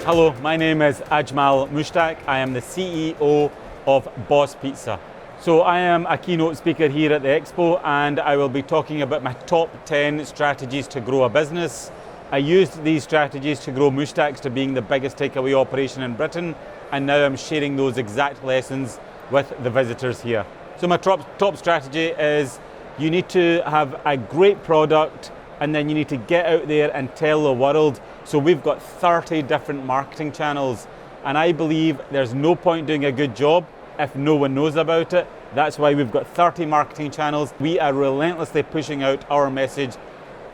Hello, my name is Ajmal Mushtaq. I am the CEO of Boss Pizza. So I am a keynote speaker here at the Expo, and I will be talking about my top 10 strategies to grow a business. I used these strategies to grow Mushtaqs to being the biggest takeaway operation in Britain, and now I'm sharing those exact lessons with the visitors here. So my top strategy is you need to have a great product, and then you need to get out there and tell the world. So we've got 30 different marketing channels, and I believe there's no point doing a good job if no one knows about it. That's why we've got 30 marketing channels. We are relentlessly pushing out our message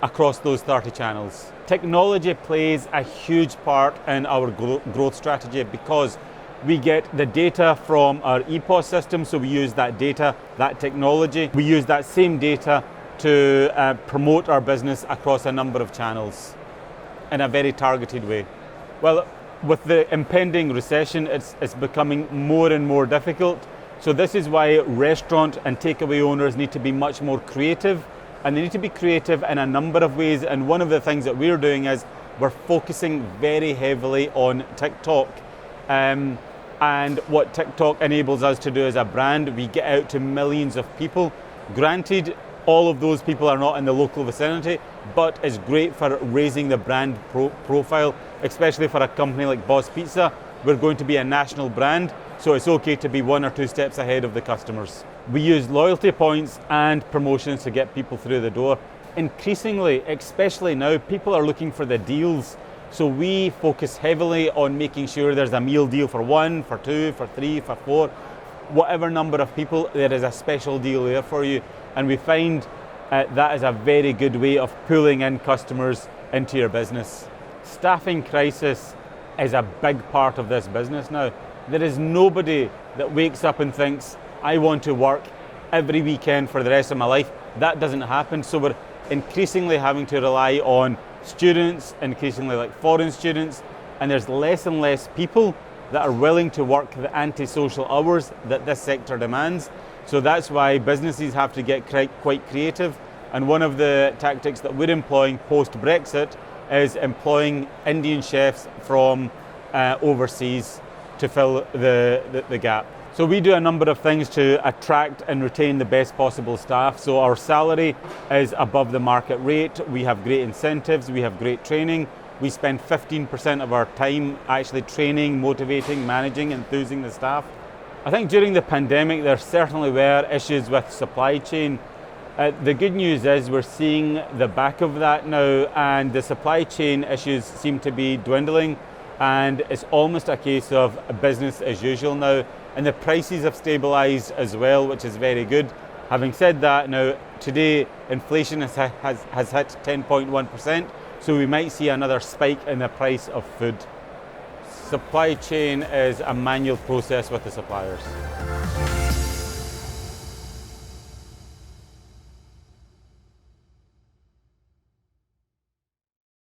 across those 30 channels. Technology plays a huge part in our growth strategy because we get the data from our EPOS system, so we use that data, that technology. We use that same data to promote our business across a number of channels in a very targeted way. Well, with the impending recession, it's becoming more and more difficult. So this is why restaurant and takeaway owners need to be much more creative, and they need to be creative in a number of ways. And one of the things that we're doing is we're focusing very heavily on TikTok. And what TikTok enables us to do as a brand, we get out to millions of people. Granted, all of those people are not in the local vicinity, but it's great for raising the brand profile, especially for a company like Boss Pizza. We're going to be a national brand, so it's okay to be 1 or 2 steps ahead of the customers. We use loyalty points and promotions to get people through the door. Increasingly, especially now, people are looking for the deals. So we focus heavily on making sure there's a meal deal for 1, for 2, for 3, for 4. Whatever number of people, there is a special deal there for you. And we find that is a very good way of pulling in customers into your business. Staffing crisis is a big part of this business now. There is nobody that wakes up and thinks, I want to work every weekend for the rest of my life. That doesn't happen. So we're increasingly having to rely on students, increasingly like foreign students, and there's less and less people that are willing to work the antisocial hours that this sector demands. So that's why businesses have to get quite creative. And one of the tactics that we're employing post-Brexit is employing Indian chefs from overseas to fill the gap. So we do a number of things to attract and retain the best possible staff. So our salary is above the market rate. We have great incentives. We have great training. We spend 15% of our time actually training, motivating, managing, enthusing the staff. I think during the pandemic, there certainly were issues with supply chain. The good news is we're seeing the back of that now, and the supply chain issues seem to be dwindling, and it's almost a case of business as usual now. And the prices have stabilized as well, which is very good. Having said that, now today inflation has hit 10.1%, so we might see another spike in the price of food. Supply chain is a manual process with the suppliers.